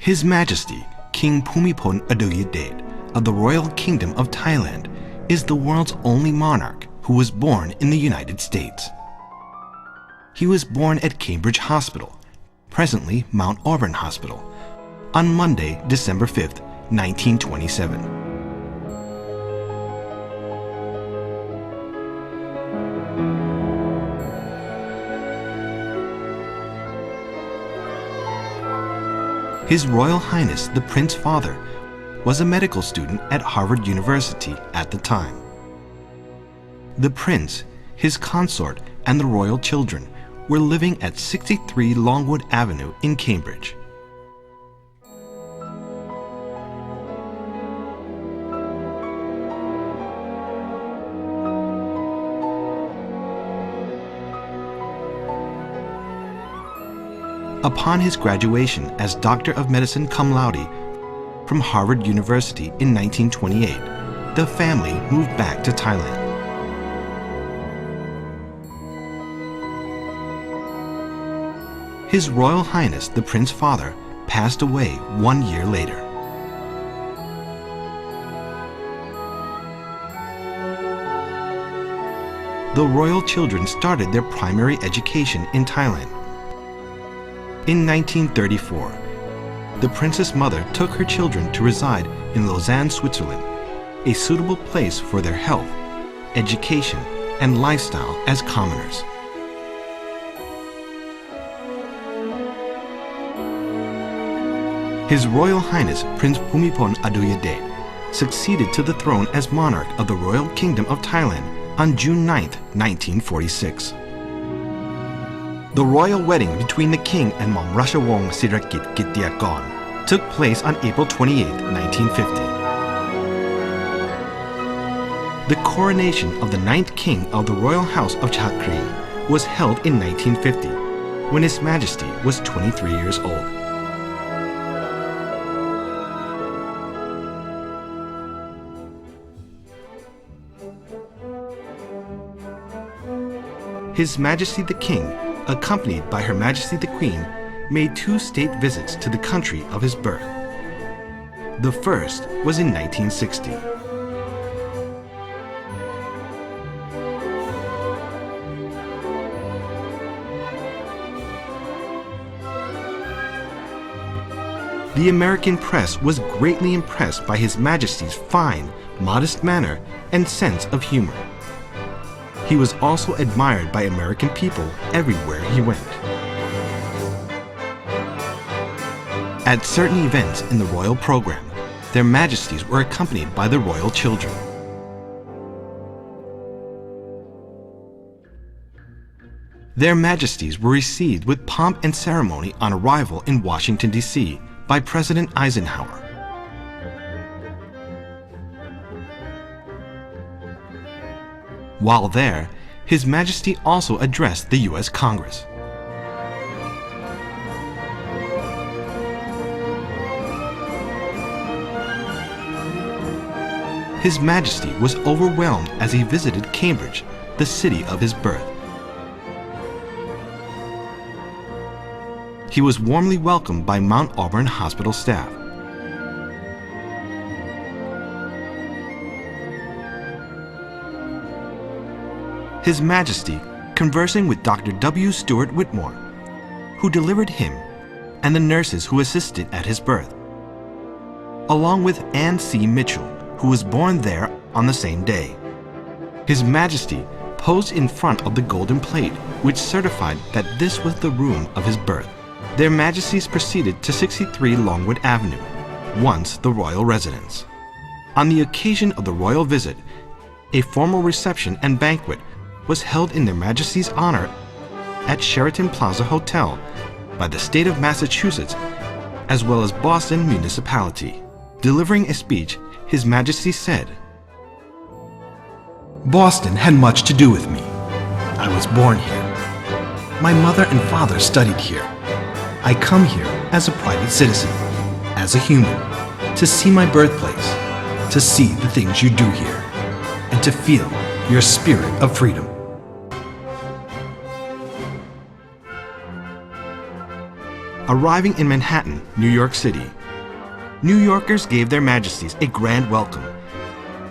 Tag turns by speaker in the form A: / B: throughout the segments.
A: His Majesty, King Bhumibol Adulyadaj of the Royal Kingdom of Thailand is the world's only monarch who was born in the United States. He was born at Cambridge Hospital, presently Mount Auburn Hospital, on Monday, December 5, 1927. His Royal Highness the Prince Father was a medical student at Harvard University at the time. The Prince, his consort, and the royal children were living at 63 Longwood Avenue in Cambridge. Upon his graduation as Doctor of Medicine cum laude from Harvard University in 1928, the family moved back to Thailand. His Royal Highness the Prince Father passed away 1 year later. The royal children started their primary education in Thailand. In 1934, the Princess Mother took her children to reside in Lausanne, Switzerland, a suitable place for their health, education, and lifestyle as commoners. His Royal Highness Prince Bhumibol Adulyadaj succeeded to the throne as monarch of the Royal Kingdom of Thailand on June 9, 1946. The royal wedding between the king and Mom Rashawong Sirakit Gitiakon took place on April 28, 1950. The coronation of the 9th king of the Royal House of Chakri was held in 1950, when His Majesty was 23 years old. His Majesty the King, accompanied by Her Majesty the Queen, made 2 state visits to the country of his birth. The first was in 1960. The American press was greatly impressed by His Majesty's fine, modest manner and sense of humor. He was also admired by American people everywhere he went. At certain events in the royal program, their Majesties were accompanied by the royal children. Their Majesties were received with pomp and ceremony on arrival in Washington, D.C. by President Eisenhower. While there, His Majesty also addressed the U.S. Congress. His Majesty was overwhelmed as he visited Cambridge, the city of his birth. He was warmly welcomed by Mount Auburn Hospital staff. His Majesty, conversing with Dr. W. Stewart Whitmore, who delivered him, and the nurses who assisted at his birth, along with Anne C. Mitchell, who was born there on the same day. His Majesty posed in front of the golden plate, which certified that this was the room of his birth. Their Majesties proceeded to 63 Longwood Avenue, once the royal residence. On the occasion of the royal visit, a formal reception and banquet was held in Their Majesty's honor at Sheraton Plaza Hotel by the state of Massachusetts, as well as Boston Municipality. Delivering a speech, His Majesty said, "Boston had much to do with me. I was born here. My mother and father studied here. I come here as a private citizen, as a human, to see my birthplace, to see the things you do here, and to feel your spirit of freedom." Arriving in Manhattan, New York City, New Yorkers gave their Majesties a grand welcome,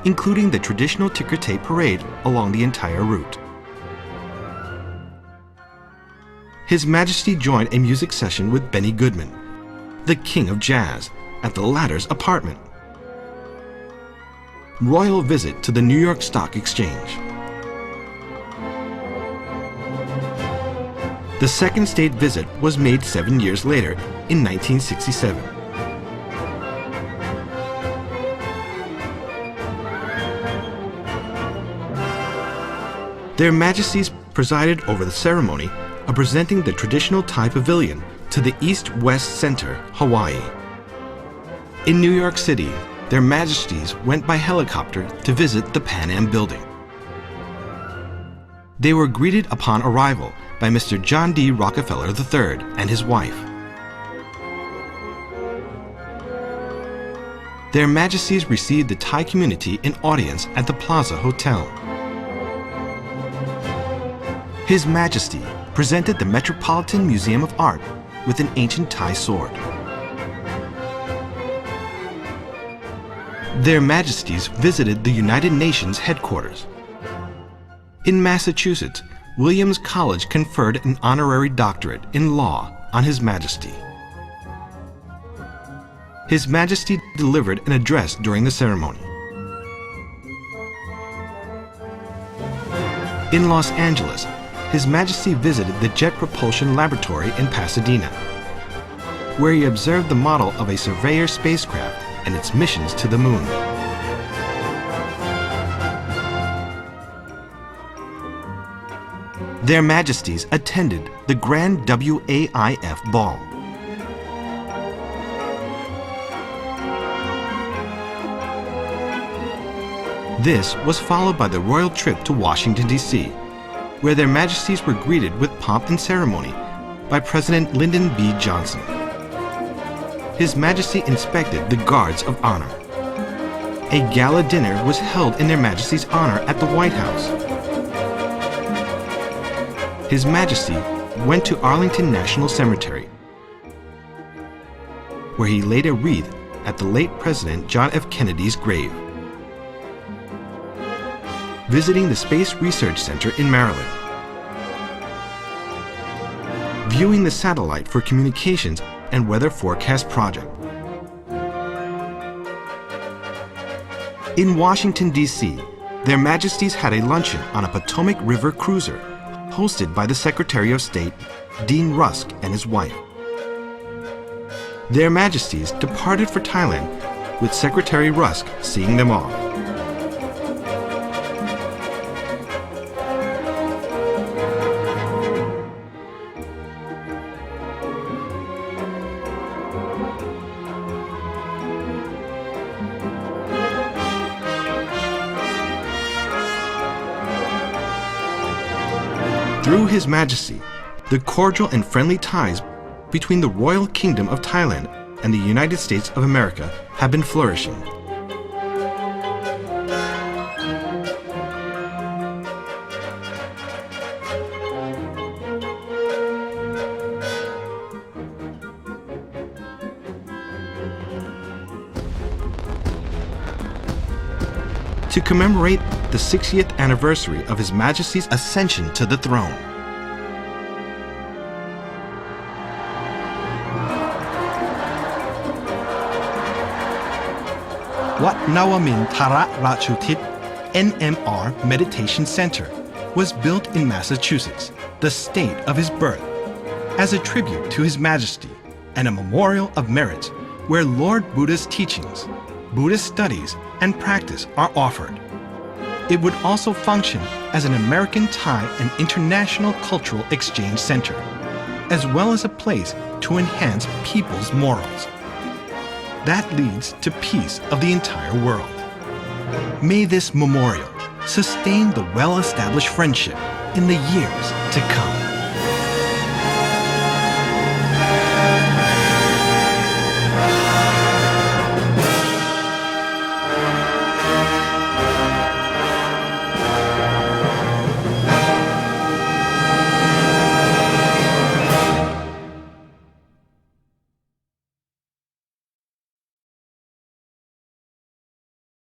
A: including the traditional ticker tape parade along the entire route. His Majesty joined a music session with Benny Goodman, the king of jazz, at the latter's apartment. Royal visit to the New York Stock Exchange. The second state visit was made 7 years later, in 1967. Their Majesties presided over the ceremony of presenting the traditional Thai pavilion to the East-West Center, Hawaii. In New York City, their Majesties went by helicopter to visit the Pan Am building. They were greeted upon arrival by Mr. John D. Rockefeller III and his wife. Their Majesties received the Thai community in audience at the Plaza Hotel. His Majesty presented the Metropolitan Museum of Art with an ancient Thai sword. Their Majesties visited the United Nations headquarters. In Massachusetts, Williams College conferred an honorary doctorate in law on His Majesty. His Majesty delivered an address during the ceremony. In Los Angeles, His Majesty visited the Jet Propulsion Laboratory in Pasadena, where he observed the model of a Surveyor spacecraft and its missions to the moon. Their Majesties attended the Grand WAIF Ball. This was followed by the royal trip to Washington, D.C., where their Majesties were greeted with pomp and ceremony by President Lyndon B. Johnson. His Majesty inspected the Guards of Honor. A gala dinner was held in their Majesty's honor at the White House. His Majesty went to Arlington National Cemetery, where he laid a wreath at the late President John F. Kennedy's grave. Visiting the Space Research Center in Maryland. Viewing the satellite for communications and weather forecast project. In Washington, D.C., their Majesties had a luncheon on a Potomac River cruiser hosted by the Secretary of State, Dean Rusk, and his wife. Their Majesties departed for Thailand with Secretary Rusk seeing them off. Through His Majesty, the cordial and friendly ties between the Royal Kingdom of Thailand and the United States of America have been flourishing. To commemorate the 60th anniversary of His Majesty's ascension to the throne. Wat Nawamintararachutis NMR Meditation Center was built in Massachusetts, the state of his birth, as a tribute to His Majesty and a memorial of merits where Lord Buddha's teachings, Buddhist studies, and practice are offered. It would also function as an American Thai and international cultural exchange center, as well as a place to enhance people's morals. That leads to peace of the entire world. May this memorial sustain the well-established friendship in the years to come.